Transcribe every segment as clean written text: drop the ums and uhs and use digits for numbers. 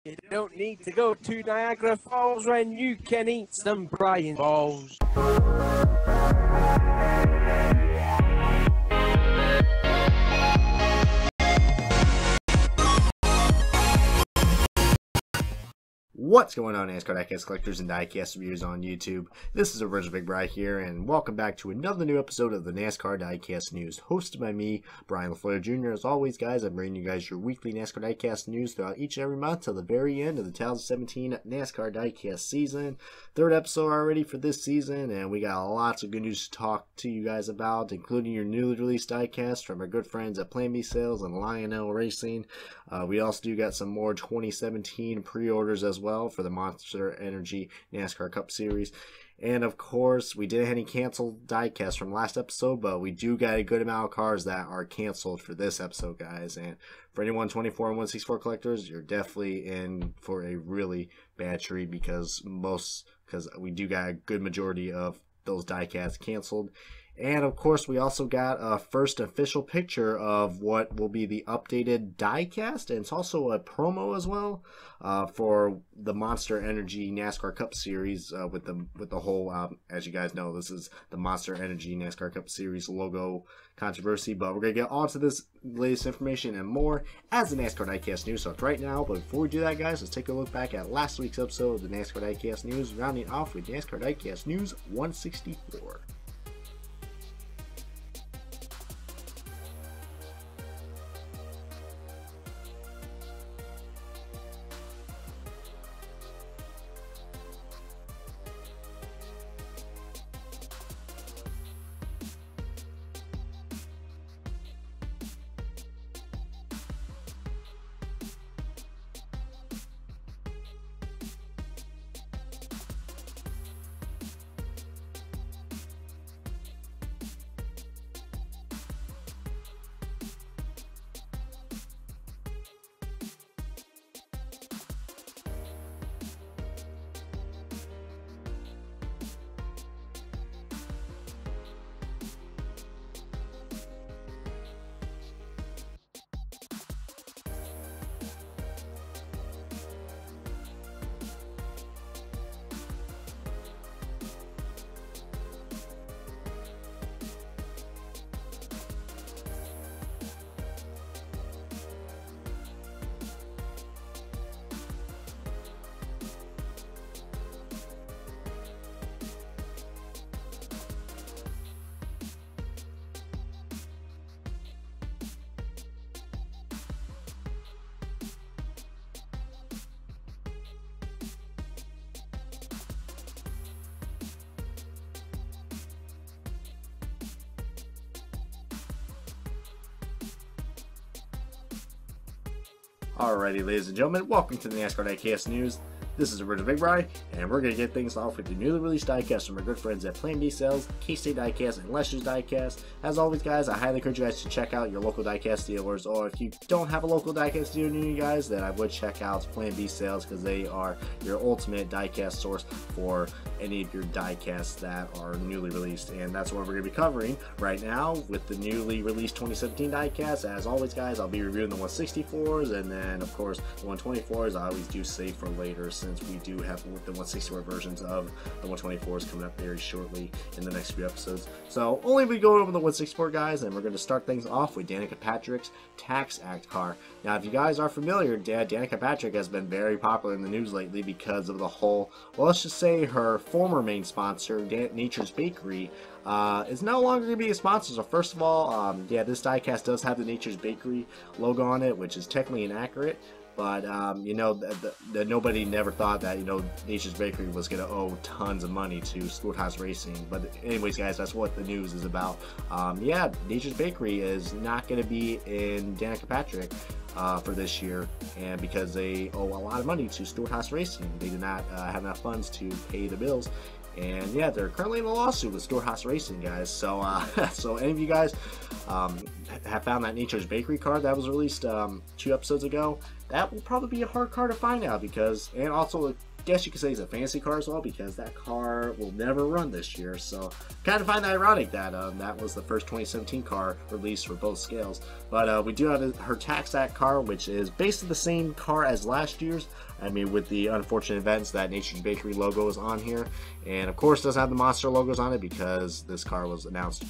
You don't need to go to Niagara Falls when you can eat some Brian balls. What's going on, NASCAR Diecast collectors and diecast viewers on YouTube? This is Original Big Bri here, and welcome back to another new episode of the NASCAR Diecast News, hosted by me, Brian LaFleur Jr. As always, guys, I'm bringing you guys your weekly NASCAR Diecast news throughout each and every month till the very end of the 2017 NASCAR Diecast season. Third episode already for this season, and we got lots of good news to talk to you guys about, including your newly released diecast from our good friends at Plan B Sales and Logano Racing. We also do got some more 2017 pre-orders as well for the Monster Energy NASCAR Cup Series. And of course, we didn't have any canceled diecast from last episode, but we do got a good amount of cars that are canceled for this episode, guys. And for anyone 24 and 164 collectors, you're definitely in for a really bad treat because we do got a good majority of those diecasts canceled. And of course, we also got a first official picture of what will be the updated diecast, and it's also a promo as well for the Monster Energy NASCAR Cup Series with the whole. As you guys know, this is the Monster Energy NASCAR Cup Series logo controversy. But we're gonna get on to this latest information and more as the NASCAR Diecast News starts right now. But before we do that, guys, let's take a look back at last week's episode of the NASCAR Diecast News, rounding off with NASCAR Diecast News 164. Alrighty, ladies and gentlemen, welcome to the NASCAR Diecast News. This is Original Big Bri, and we're going to get things off with the newly released diecast from our good friends at Plan B Sales, Kasey Diecast, and Lester's Diecast. As always, guys, I highly encourage you guys to check out your local diecast dealers, or if you don't have a local diecast dealer near you guys, then I would check out Plan B Sales, because they are your ultimate diecast source for any of your diecasts that are newly released. And that's what we're going to be covering right now with the newly released 2017 diecast. As always, guys, I'll be reviewing the 164s, and then, of course, the 124s I always do save for later, since we do have the 164 versions of the 124s coming up very shortly in the next few episodes. So only we go over the 164, guys, and we're going to start things off with Danica Patrick's Tax Act car. Now, if you guys are familiar, Danica Patrick has been very popular in the news lately because of the whole, well, let's just say her former main sponsor, Nature's Bakery, is no longer going to be a sponsor. So first of all, yeah, this diecast does have the Nature's Bakery logo on it, which is technically inaccurate. But, you know, nobody never thought that, you know, Nature's Bakery was going to owe tons of money to Schoolhouse Racing. But anyways, guys, that's what the news is about. Yeah, Nature's Bakery is not going to be in Danica Patrick for this year, and because they owe a lot of money to Schoolhouse Racing. They did not have enough funds to pay the bills. And yeah, they're currently in a lawsuit with Storehouse Racing, guys. So, so any of you guys have found that Nature's Bakery card that was released 2 episodes ago, that will probably be a hard card to find out, because, and also guess you could say he's a fantasy car as well, because that car will never run this year. So kind of find that ironic that that was the first 2017 car released for both scales. But we do have her tax act car, which is basically the same car as last year's. I mean, with the unfortunate events that Nature's Bakery logo is on here, and of course doesn't have the Monster logos on it because this car was announced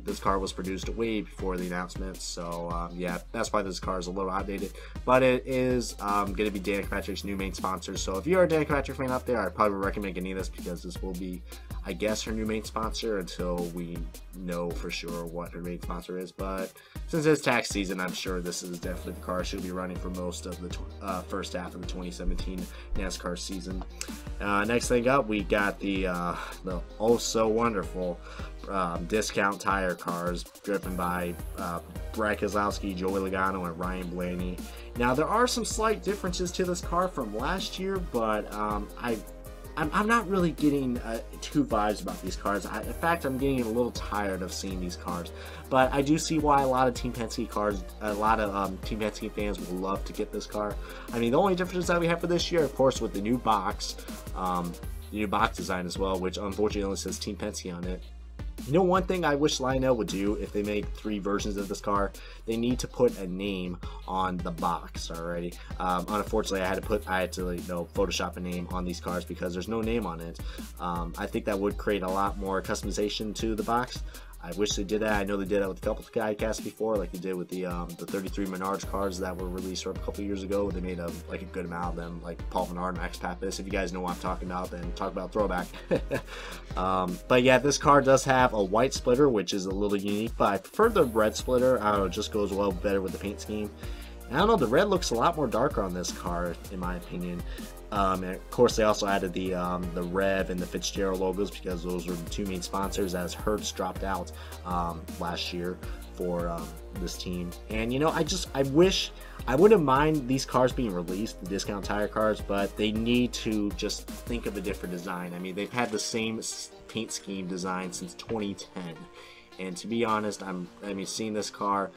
this car was produced way before the announcement. So yeah, that's why this car is a little outdated. But it is going to be Danica Patrick's new main sponsor. So if you're a Danica Patrick fan out there, I'd probably recommend getting this, because this will be, I guess, her new main sponsor until we know for sure what her main sponsor is. But since it's tax season, I'm sure this is definitely the car she'll be running for most of the first half of the 2017 NASCAR season. Next thing up, we got the oh so wonderful discount tire cars driven by Brad Keselowski, Joey Logano, and Ryan Blaney. Now there are some slight differences to this car from last year, but I'm not really getting two vibes about these cars. In fact, I'm getting a little tired of seeing these cars. But I do see why a lot of Team Penske Team Penske fans would love to get this car. I mean, the only difference that we have for this year, of course, with the new box design as well, which unfortunately only says Team Penske on it. You know, one thing I wish Lionel would do if they make 3 versions of this car, they need to put a name on the box already. Unfortunately, I had to Photoshop a name on these cars because there's no name on it. I think that would create a lot more customization to the box. I wish they did that. I know they did that with a couple of diecasts before, like they did with the 33 Menards cars that were released a couple years ago. They made a good amount of them, like Paul Menard, Max Pappas. If you guys know what I'm talking about, then talk about throwback. But yeah, this car does have a white splitter, which is a little unique, but I prefer the red splitter. I don't know, it just goes well better with the paint scheme. And I don't know, the red looks a lot more darker on this car, in my opinion. And of course, they also added the Rev and the Fitzgerald logos, because those were the 2 main sponsors, as Hertz dropped out last year for this team. And you know, I wish, I wouldn't mind these cars being released, the discount tire cars, but they need to just think of a different design. I mean, they've had the same paint scheme design since 2010, and to be honest, seeing this car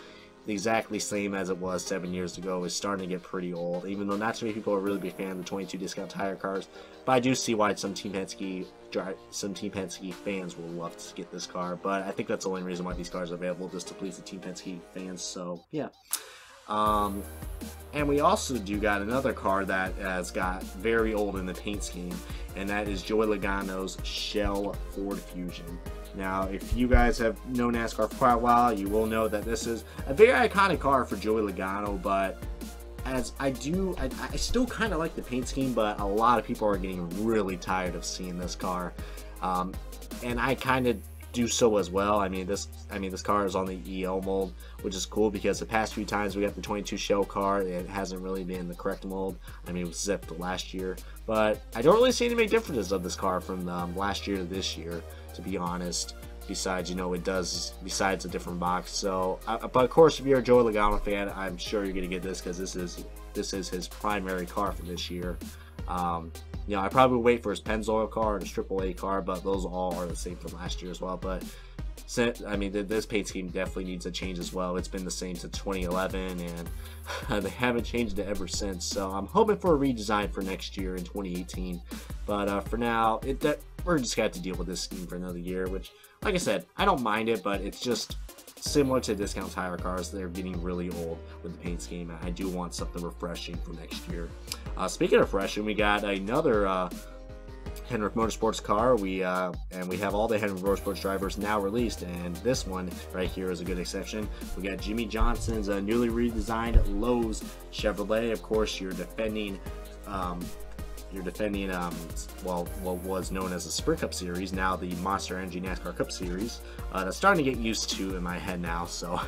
the exactly same as it was 7 years ago is starting to get pretty old, even though not too many people are really big fan of the 22 discount tire cars. But I do see why some Team Penske fans will love to get this car, but I think that's the only reason why these cars are available, just to please the Team Penske fans. So yeah. And we also do got another car that has got very old in the paint scheme, and that is Joey Logano's Shell Ford Fusion. Now, if you guys have known NASCAR for quite a while, you will know that this is a very iconic car for Joey Logano, but as I still kind of like the paint scheme, but a lot of people are getting really tired of seeing this car. And I kind of do so as well. I mean, this car is on the EL mold, which is cool, because the past few times we got the 22 Shell car, it hasn't really been the correct mold. I mean, it was zipped last year, but I don't really see any big differences of this car from last year to this year, to be honest. Besides, you know, besides a different box. So, but of course, if you're a Joey Logano fan, I'm sure you're gonna get this, because this is his primary car for this year. You know, I probably would wait for his Pennzoil car and his AAA car, but those all are the same from last year as well. But I mean, this paint scheme definitely needs a change as well. It's been the same since 2011, and they haven't changed it ever since. So I'm hoping for a redesign for next year in 2018. But for now, we're just gonna have to deal with this scheme for another year. Which, like I said, I don't mind it, but it's just similar to discount tire cars. They're getting really old with the paint scheme. I do want something refreshing for next year. Speaking of refreshing, we got another Hendrick Motorsports car. We have all the Hendrick Motorsports drivers now released, and this one right here is a good exception. We got Jimmie Johnson's newly redesigned Lowe's Chevrolet. Of course, you're defending well, what was known as the Sprint Cup Series, now the Monster Energy NASCAR Cup Series. That's starting to get used to in my head now, so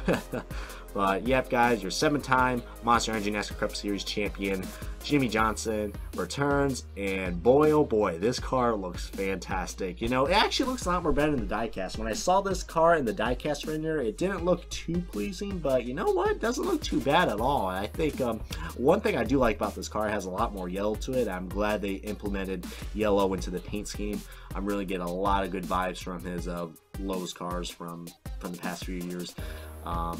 but yep, guys, your 7-time Monster Energy NASCAR Cup Series champion Jimmie Johnson returns, and boy oh boy, this car looks fantastic. You know, it actually looks a lot more better in the diecast. When I saw this car in the diecast render, it didn't look too pleasing, but you know what, it doesn't look too bad at all. And I think one thing I do like about this car, it has a lot more yellow to it. I'm glad they implemented yellow into the paint scheme. I'm really getting a lot of good vibes from his Lowe's cars from from the past few years.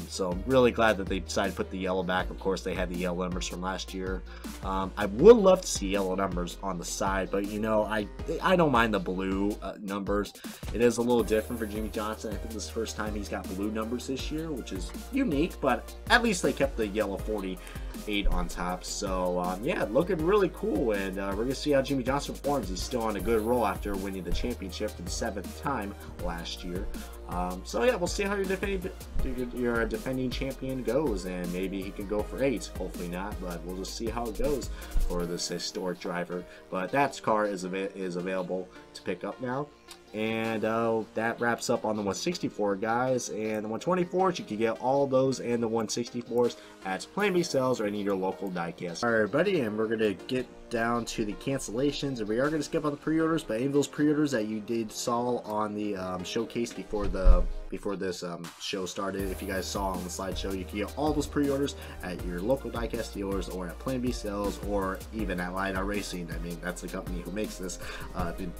So I'm really glad that they decided to put the yellow back. Of course, they had the yellow numbers from last year. I would love to see yellow numbers on the side, but you know, I don't mind the blue numbers. It is a little different for Jimmie Johnson. I think this is the first time he's got blue numbers this year, which is unique, but at least they kept the yellow 48 on top. So yeah, looking really cool, and we're gonna see how Jimmie Johnson performs. He's still on a good roll after winning the championship for the 7th time last year. So yeah, we'll see how your defending champion goes, and maybe he can go for 8. Hopefully not, but we'll just see how it goes for this historic driver. But that car is available to pick up now. And that wraps up on the 164, guys. And the 124s, you can get all those and the 164s at Plan B Sales or any of your local diecast. Alright, everybody, and we're going to get down to the cancellations, and we are going to skip on the pre-orders, but any of those pre-orders that you saw on the showcase before this show started, if you guys saw on the slideshow, you can get all those pre-orders at your local diecast dealers or at Plan B Sales or even at LiDAR Racing. I mean, that's the company who makes this,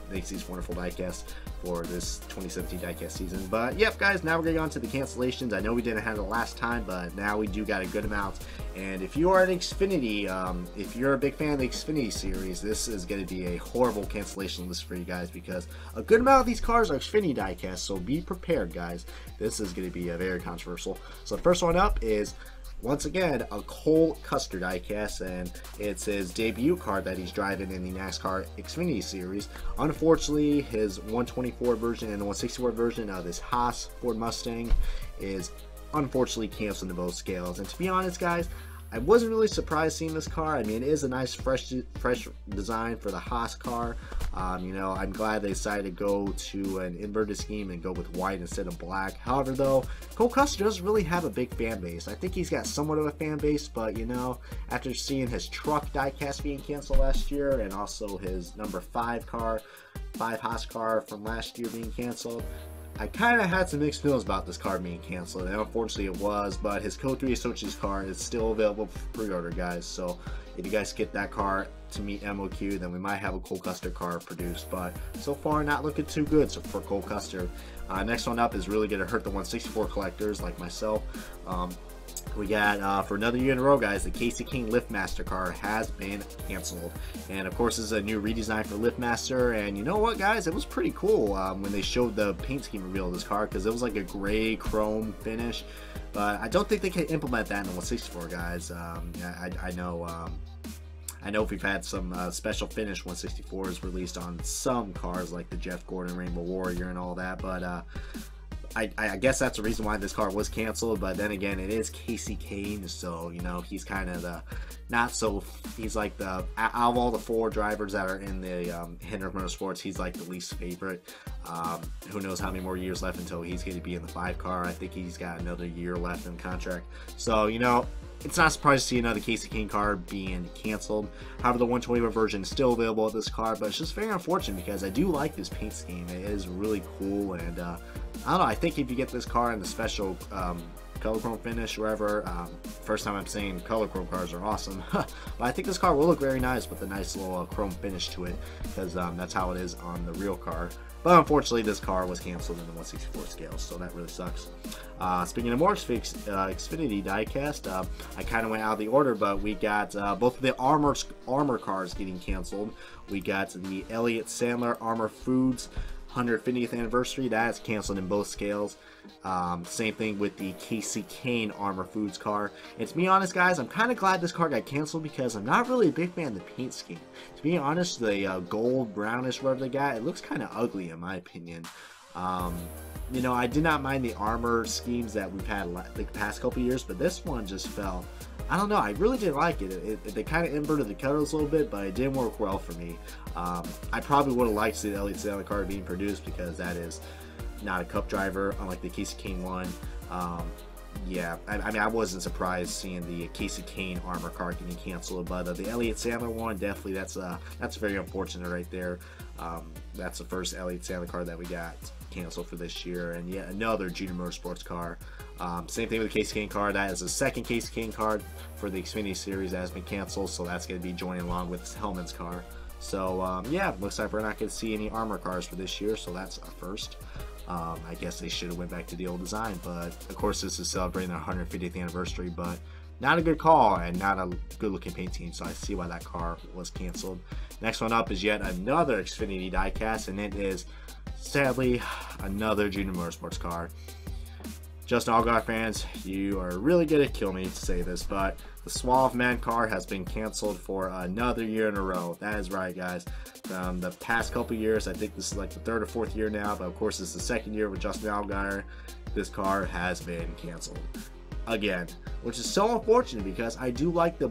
makes these wonderful diecasts for this 2017 diecast season. But yep, guys, now we're getting on to the cancellations. I know we didn't have it last time, but now we do got a good amount. And if you are an Xfinity, if you're a big fan of the Xfinity series, this is going to be a horrible cancellation list for you guys, because a good amount of these cars are Xfinity diecasts, so be prepared, guys. This is going to be very controversial. So the first one up is, once again, a Cole Custer diecast, and it's his debut car that he's driving in the NASCAR Xfinity series. Unfortunately, his 124 version and the 164 version of this Haas Ford Mustang is unfortunately canceled in both scales. And to be honest, guys, I wasn't really surprised seeing this car. I mean, it is a nice fresh design for the Haas car. You know, I'm glad they decided to go to an inverted scheme and go with white instead of black. However, though, Cole Custer doesn't really have a big fan base. I think he's got somewhat of a fan base, but you know, after seeing his truck diecast being canceled last year, and also his number 5 Haas car from last year being canceled, I kind of had some mixed feelings about this car being canceled, and unfortunately it was, but his Code 3 Associates car is still available for pre-order, guys. So if you guys get that car to meet MOQ, then we might have a Cole Custer car produced, but so far not looking too good for Cole Custer. Next one up is really going to hurt the 164 collectors like myself. We got, for another year in a row, guys, the Kasey Kahne LiftMaster car has been canceled. And, of course, this is a new redesign for LiftMaster. And you know what, guys? It was pretty cool when they showed the paint scheme reveal of this car, because it was like a gray chrome finish. But I don't think they can implement that in the 164, guys. I know we've had some special finish 164s released on some cars, like the Jeff Gordon Rainbow Warrior and all that, but I guess that's the reason why this car was canceled. But then again, it is Kasey Kahne, so you know, he's kind of the he's like the, out of all the 4 drivers that are in the Hendrick Motorsports, he's like the least favorite. Who knows how many more years left until he's going to be in the 5 car. I think he's got another year left in the contract, so you know, it's not surprising to see another Kasey Kahne car being canceled. However, the 124 version is still available at this car, but it's just very unfortunate because I do like this paint scheme. It is really cool, and I don't know, I think if you get this car in the special color chrome finish, wherever, first time I'm saying color chrome cars are awesome, but I think this car will look very nice with a nice little chrome finish to it, because that's how it is on the real car. But unfortunately, this car was canceled in the 164 scale, so that really sucks. Speaking of more Xfinity diecast, I kind of went out of the order, but we got both of the armor cars getting canceled. We got the Elliott Sadler Armor Foods 150th anniversary, that is canceled in both scales. Same thing with the Kasey Kahne Armor Foods car. And to be honest, guys, I'm kind of glad this car got canceled, because I'm not really a big fan of the paint scheme. To be honest, the gold, brownish, whatever they got, it looks kind of ugly in my opinion. You know, I did not mind the armor schemes that we've had the past couple years, but this one just fell. I don't know, I really didn't like it. They kind of inverted the colors a little bit, but it didn't work well for me. I probably would have liked to see the Elliott Sadler car being produced, because that is not a cup driver, unlike the Kasey Kahne one. Yeah, I mean, I wasn't surprised seeing the Kasey Kahne armor car getting canceled, but the Elliott Sadler one, definitely that's very unfortunate right there. That's the first Elliott Sadler car that we got canceled for this year, and yet another Junior Motorsports car. Same thing with the Kasey Kahne car. That is the second Kasey Kahne car for the Xfinity series that has been canceled, so that's going to be joining along with Hellman's car. So yeah, looks like we're not going to see any armor cars for this year, so that's a first. I guess they should have went back to the old design, but of course this is celebrating their 150th anniversary, but not a good call and not a good looking paint team, so I see why that car was canceled. Next one up is yet another Xfinity diecast, and it is sadly another Junior Motorsports car. Justin Allgaier fans, you are really gonna kill me to say this, but the Suave Man car has been canceled for another year in a row. That is right, guys. The past couple years, I think this is like the third or fourth year now, but of course it's the second year with Justin Allgaier. This car has been canceled again, which is so unfortunate because I do like the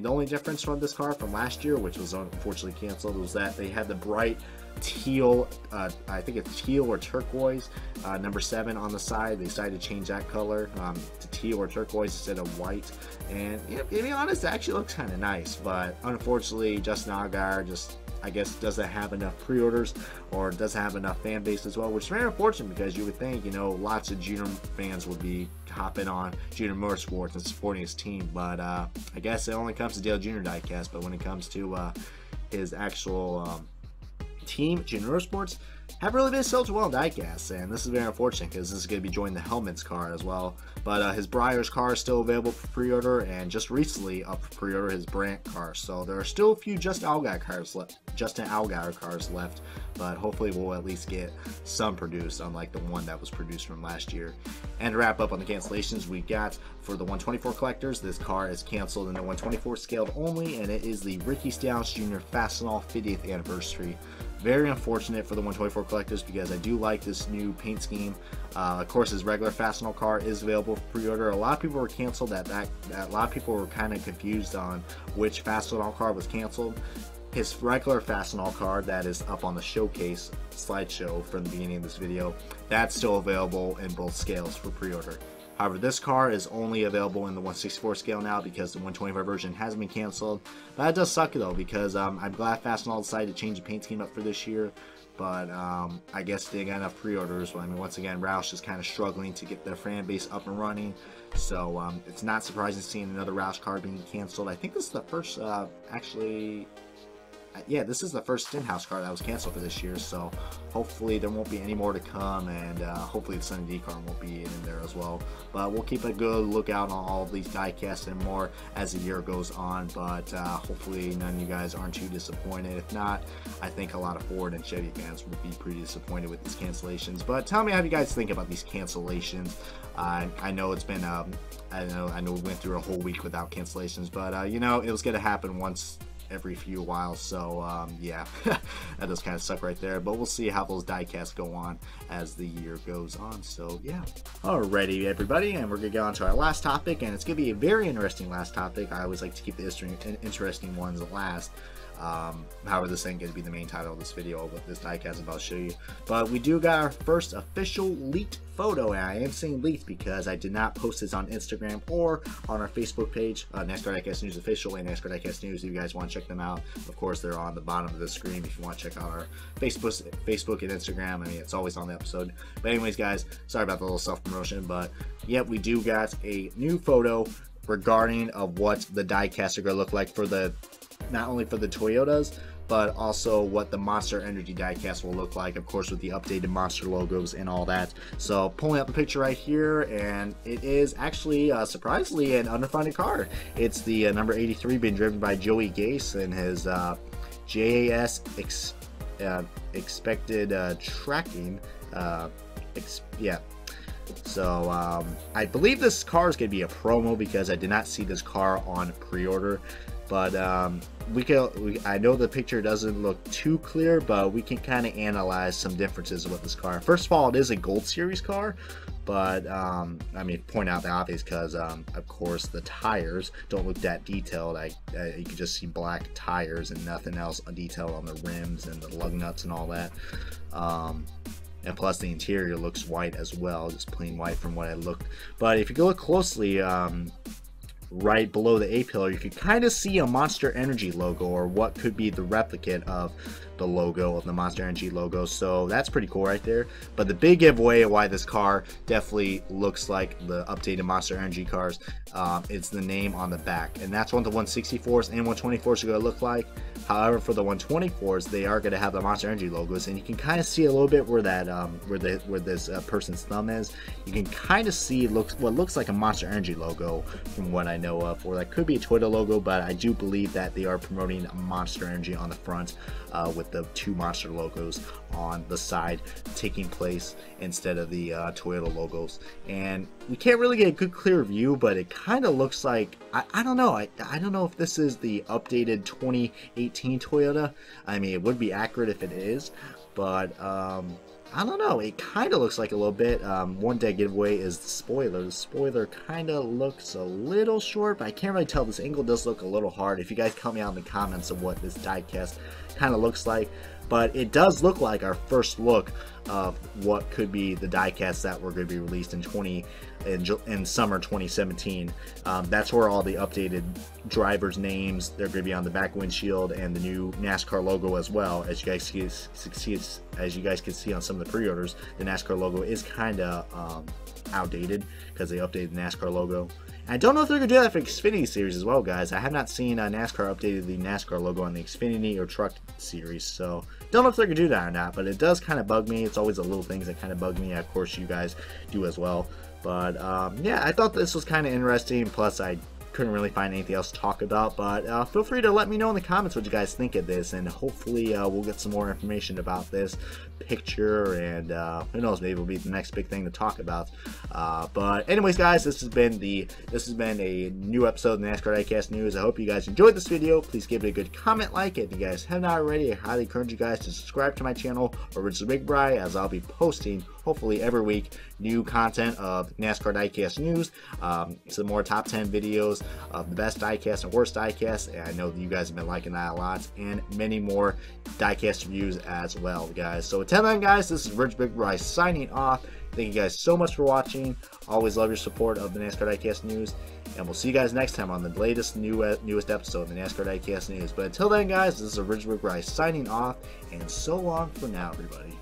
only difference from this car from last year, which was unfortunately canceled, was that they had the bright teal, I think it's teal or turquoise, number 7 on the side. They decided to change that color to teal or turquoise instead of white, and you know, to be honest, it actually looks kind of nice, but unfortunately Justin Allgaier just, I guess, doesn't have enough pre-orders or doesn't have enough fan base as well, which is very unfortunate because you would think, you know, lots of Junior fans would be hopping on Junior Motorsports and supporting his team, but I guess it only comes to Dale Jr. diecast, but when it comes to his actual team, Junior Motorsports, haven't really been sold well in diecast, and this is very unfortunate because this is going to be joining the Hellman's car as well. But his Breyers car is still available for pre-order, and just recently up for pre-order his Brandt car. So there are still a few Justin Allgaier cars left, but hopefully we'll at least get some produced, unlike the one that was produced from last year. And to wrap up on the cancellations, we got for the 124 collectors, this car is canceled in the 124 scaled only, and it is the Ricky Stenhouse Jr. Fastenal 50th anniversary. Very unfortunate for the 124 collectors because I do like this new paint scheme. Of course, his regular Fastenal car is available for pre-order. A lot of people were canceled. A lot of people were kind of confused on which Fastenal car was canceled. His regular Fastenal car that is up on the showcase slideshow from the beginning of this video, that's still available in both scales for pre-order. However, this car is only available in the 164 scale now because the 125 version has been canceled. But that does suck though, because I'm glad Fastenal decided to change the paint scheme up for this year. But I guess they got enough pre-orders. Well, I mean, once again, Roush is kind of struggling to get their fan base up and running. So it's not surprising seeing another Roush car being canceled. I think this is the first, yeah, this is the first Stenhouse car that was canceled for this year, so hopefully there won't be any more to come, and hopefully the Sunny D car won't be in there as well. But we'll keep a good lookout on all of these diecasts and more as the year goes on, but hopefully none of you guys aren't too disappointed. If not, I think a lot of Ford and Chevy fans will be pretty disappointed with these cancellations. But tell me how you guys think about these cancellations. I know it's been I know we went through a whole week without cancellations, but you know, it was gonna happen once every few while, so yeah, that does kind of suck right there, but we'll see how those diecasts go on as the year goes on. So yeah, alrighty everybody, and we're gonna go on to our last topic, and it's gonna be a very interesting last topic. I always like to keep the interesting ones last. However, this ain't going to be the main title of this video of what this diecast is about to show you. But we do got our first official leaked photo, and I am saying leaked because I did not post this on Instagram or on our Facebook page, NASCAR Diecast News Official and NASCAR Diecast News. If you guys want to check them out, of course, they're on the bottom of the screen if you want to check out our Facebook and Instagram. I mean, it's always on the episode. But anyways, guys, sorry about the little self-promotion, but yeah, we do got a new photo regarding of what the diecast are going to look like for the not only for the Toyotas, but also what the Monster Energy diecast will look like, of course, with the updated Monster logos and all that. So pulling up the picture right here, and it is actually surprisingly an underfunded car. It's the number 83 being driven by Joey Gase and his JAS expected tracking. Yeah. So I believe this car is going to be a promo because I did not see this car on pre-order. But I know the picture doesn't look too clear, but we can kind of analyze some differences with this car. First of all, it is a Gold Series car, but I mean, point out the obvious because, of course, the tires don't look that detailed. You can just see black tires and nothing else detailed on the rims and the lug nuts and all that. And plus the interior looks white as well, just plain white from what I looked. But if you look closely, right below the A pillar, you can kind of see a Monster Energy logo, or what could be the replicate of the logo of the Monster Energy logo, so that's pretty cool right there. But the big giveaway of why this car definitely looks like the updated Monster Energy cars, it's the name on the back, and that's what the 164s and 124s are going to look like. However, for the 124s, they are going to have the Monster Energy logos, and you can kind of see a little bit where that where this person's thumb is. You can kind of see what looks like a Monster Energy logo from what I know of, or that could be a Toyota logo, but I do believe that they are promoting Monster Energy on the front with the 2 Monster logos on the side taking place instead of the Toyota logos. And we can't really get a good clear view, but it kind of looks like, I don't know, I don't know if this is the updated 2018 Toyota. I mean, it would be accurate if it is, but I don't know, it kind of looks like a little bit. One dead giveaway is the spoiler. The spoiler kind of looks a little short, but I can't really tell. This angle does look a little hard. If you guys tell me out in the comments of what this diecast kind of looks like, but it does look like our first look of what could be the diecast that were going to be released in summer 2017. That's where all the updated drivers' names, they're going to be on the back windshield, and the new NASCAR logo as well. As you guys can see on some of the pre-orders, the NASCAR logo is kind of outdated because they updated the NASCAR logo. And I don't know if they're going to do that for Xfinity series as well, guys. I have not seen NASCAR updated the NASCAR logo on the Xfinity or Truck series, so don't know if they're going to do that or not, but it does kind of bug me. It's always the little things that kind of bug me. Of course, you guys do as well. But yeah, I thought this was kind of interesting, plus I couldn't really find anything else to talk about, but feel free to let me know in the comments what you guys think of this, and hopefully we'll get some more information about this picture, and who knows, maybe it'll be the next big thing to talk about. But anyways, guys, this has been a new episode of the NASCAR Diecast News. I hope you guys enjoyed this video. Please give it a good comment, like it. If you guys have not already, I highly encourage you guys to subscribe to my channel, Original Big Bri, as I'll be posting hopefully every week new content of NASCAR Diecast News, some more top 10 videos of the best diecast and worst diecast, and I know that you guys have been liking that a lot, and many more diecast reviews as well, guys. So until then, guys, this is Rich Big Bri signing off. Thank you guys so much for watching. Always love your support of the NASCAR Diecast News, and we'll see you guys next time on the newest episode of the NASCAR Diecast News. But until then, guys, this is Rich Big Bri signing off, and so long for now, everybody.